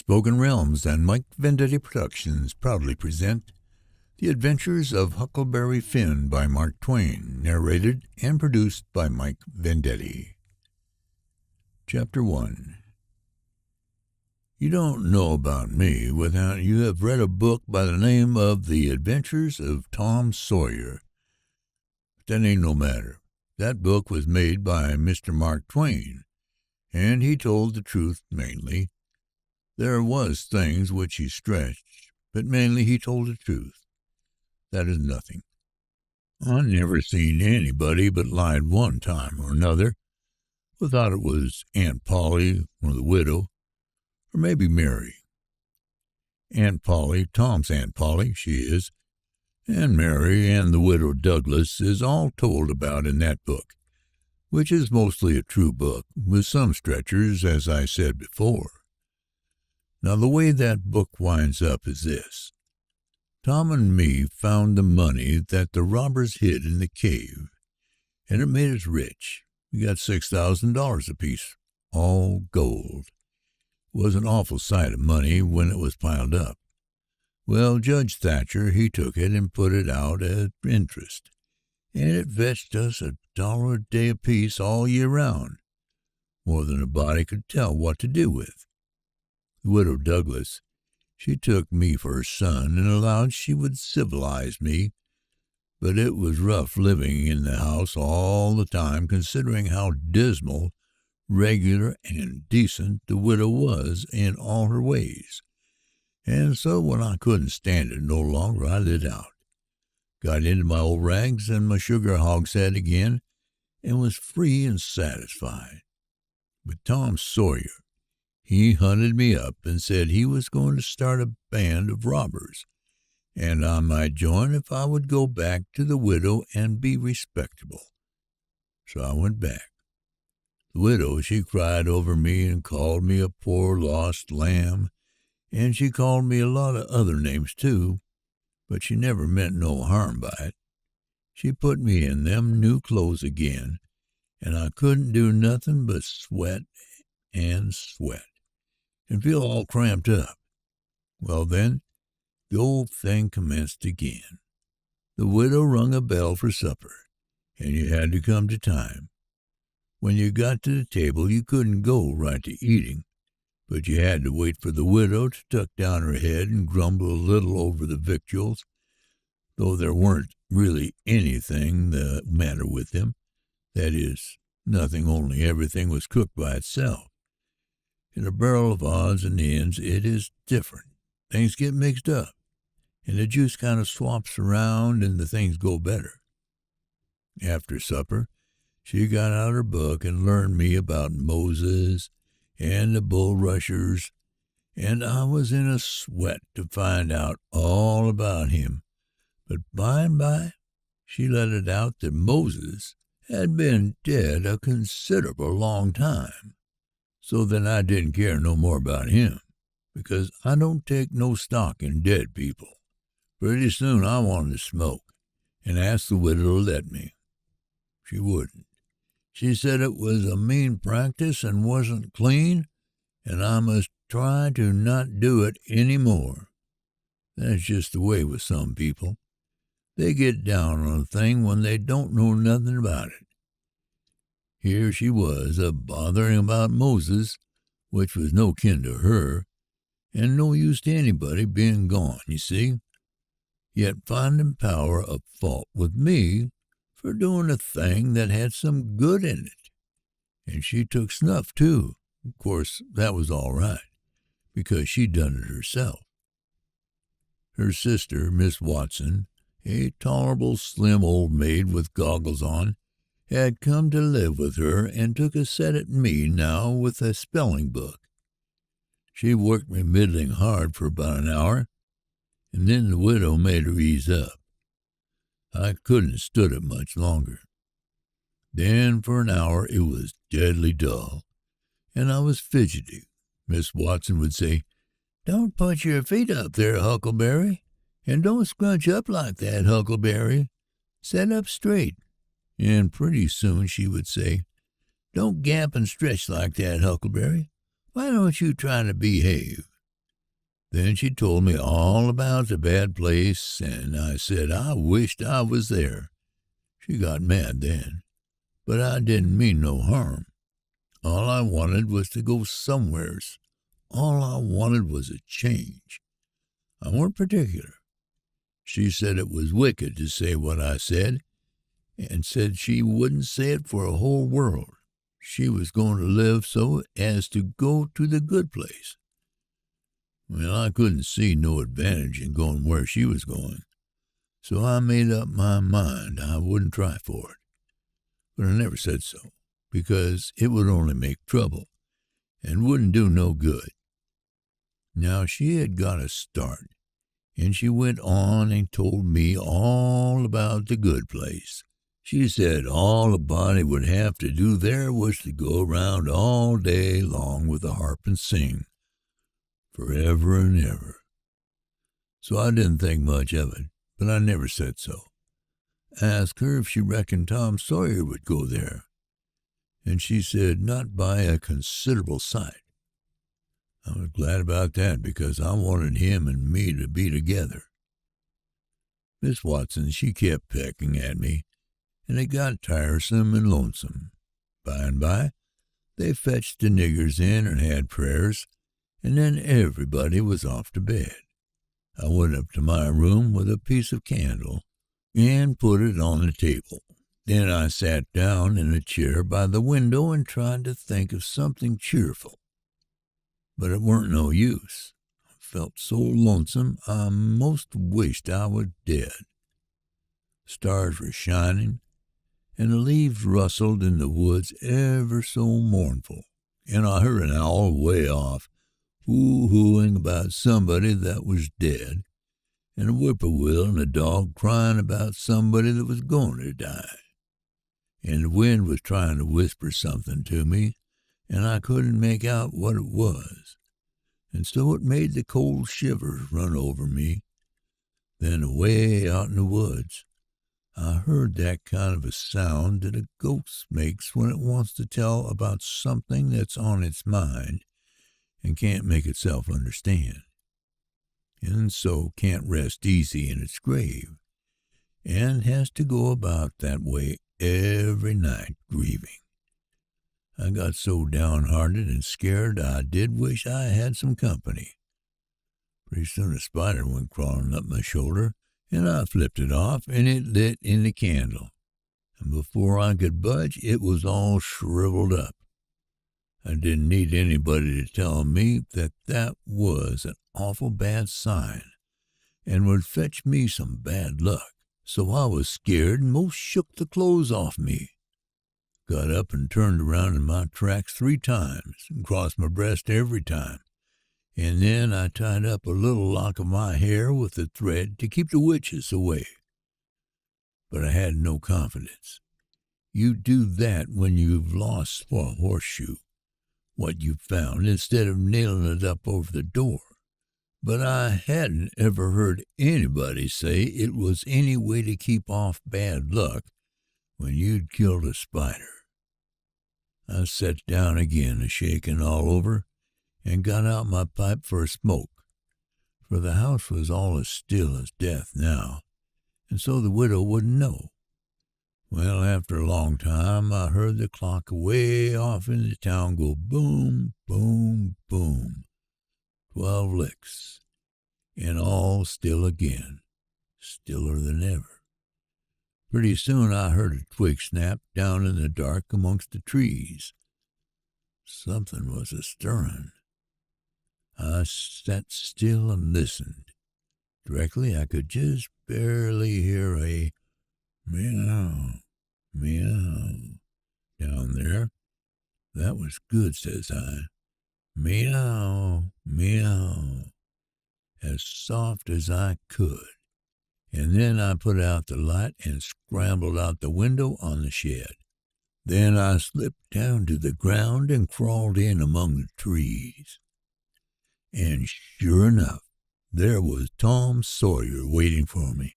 Spoken Realms and Mike Vendetti Productions proudly present The Adventures of Huckleberry Finn by Mark Twain, narrated and produced by Mike Vendetti. Chapter 1. You don't know about me without you have read a book by the name of The Adventures of Tom Sawyer. But that ain't no matter. That book was made by Mr. Mark Twain, and he told the truth mainly. There was things which he stretched, but mainly he told the truth. That is nothing. I never seen anybody but lied one time or another, without it was Aunt Polly or the widow, or maybe Mary. Aunt Polly, Tom's Aunt Polly, she is, and Mary and the widow Douglas is all told about in that book, which is mostly a true book, with some stretchers, as I said before. Now, the way that book winds up is this. Tom and me found the money that the robbers hid in the cave, and it made us rich. We got $6,000 apiece, all gold. It was an awful sight of money when it was piled up. Well, Judge Thatcher, he took it and put it out at interest, and it fetched us $1 a day apiece all year round, more than a body could tell what to do with. The widow Douglas, she took me for her son and allowed she would civilize me, but it was rough living in the house all the time, considering how dismal, regular, and decent the widow was in all her ways. And so when I couldn't stand it no longer, I lit out, got into my old rags and my sugar hogshead again, and was free and satisfied. But Tom Sawyer, he hunted me up and said he was going to start a band of robbers, and I might join if I would go back to the widow and be respectable. So I went back. The widow, she cried over me and called me a poor lost lamb, and she called me a lot of other names too, but she never meant no harm by it. She put me in them new clothes again, and I couldn't do nothing but sweat and feel all cramped up. Well, then, the old thing commenced again. The widow rung a bell for supper, and you had to come to time. When you got to the table, you couldn't go right to eating, but you had to wait for the widow to tuck down her head and grumble a little over the victuals, though there weren't really anything the matter with them. That is, nothing, only everything was cooked by itself. In a barrel of odds and ends, it is different. Things get mixed up, and the juice kind of swaps around, and the things go better. After supper, she got out her book and learned me about Moses and the bulrushers, and I was in a sweat to find out all about him. But by and by, she let it out that Moses had been dead a considerable long time. So then I didn't care no more about him, because I don't take no stock in dead people. Pretty soon I wanted to smoke, and asked the widow to let me. She wouldn't. She said it was a mean practice and wasn't clean, and I must try to not do it any more. That's just the way with some people. They get down on a thing when they don't know nothing about it. Here she was, a-bothering about Moses, which was no kin to her, and no use to anybody being gone, you see, yet finding power of fault with me for doing a thing that had some good in it. And she took snuff, too. Of course, that was all right, because she'd done it herself. Her sister, Miss Watson, a tolerable slim old maid with goggles on, had come to live with her and took a set at me now with a spelling book. She worked me middling hard for about an hour, and then the widow made her ease up. I couldn't stood it much longer. Then for an hour it was deadly dull, and I was fidgety. Miss Watson would say, "Don't put your feet up there, Huckleberry, and don't scrunch up like that, Huckleberry. Set up straight." And pretty soon she would say, "Don't gap and stretch like that, Huckleberry. Why don't you try to behave?" Then she told me all about the bad place, and I said I wished I was there. She got mad then, but I didn't mean no harm. All I wanted was to go somewheres. All I wanted was a change. I weren't particular. She said it was wicked to say what I said, and said she wouldn't say it for a whole world. She was going to live so as to go to the good place. Well, I couldn't see no advantage in going where she was going, so I made up my mind I wouldn't try for it. But I never said so, because it would only make trouble, and wouldn't do no good. Now she had got a start, and she went on and told me all about the good place. She said all a body would have to do there was to go around all day long with a harp and sing, forever and ever. So I didn't think much of it, but I never said so. I asked her if she reckoned Tom Sawyer would go there, and she said not by a considerable sight. I was glad about that, because I wanted him and me to be together. Miss Watson, she kept pecking at me, and it got tiresome and lonesome. By and by, they fetched the niggers in and had prayers, and then everybody was off to bed. I went up to my room with a piece of candle and put it on the table. Then I sat down in a chair by the window and tried to think of something cheerful. But it weren't no use. I felt so lonesome I most wished I was dead. Stars were shining, and the leaves rustled in the woods ever so mournful, and I heard an owl way off, hoo-hooing about somebody that was dead, and a whippoorwill and a dog crying about somebody that was going to die. And the wind was trying to whisper something to me, and I couldn't make out what it was, and so it made the cold shivers run over me. Then away out in the woods, I heard that kind of a sound that a ghost makes when it wants to tell about something that's on its mind and can't make itself understand, and so can't rest easy in its grave, and has to go about that way every night grieving. I got so downhearted and scared I did wish I had some company. Pretty soon a spider went crawling up my shoulder, and I flipped it off, and it lit in the candle, and before I could budge, it was all shriveled up. I didn't need anybody to tell me that that was an awful bad sign, and would fetch me some bad luck, so I was scared and most shook the clothes off me. Got up and turned around in my tracks 3 times, and crossed my breast every time, and then I tied up a little lock of my hair with a thread to keep the witches away. But I had no confidence. You do that when you've lost a horseshoe, what you've found, instead of nailing it up over the door. But I hadn't ever heard anybody say it was any way to keep off bad luck when you'd killed a spider. I sat down again, a-shaking all over, and got out my pipe for a smoke, for the house was all as still as death now, and so the widow wouldn't know. Well, after a long time, I heard the clock away off in the town go boom, boom, boom, 12 licks, and all still again, stiller than ever. Pretty soon I heard a twig snap down in the dark amongst the trees. Something was a-stirring. I sat still and listened. Directly I could just barely hear a meow, meow down there. That was good, says I. Meow, meow, as soft as I could. And then I put out the light and scrambled out the window on the shed. Then I slipped down to the ground and crawled in among the trees. And sure enough, there was Tom Sawyer waiting for me.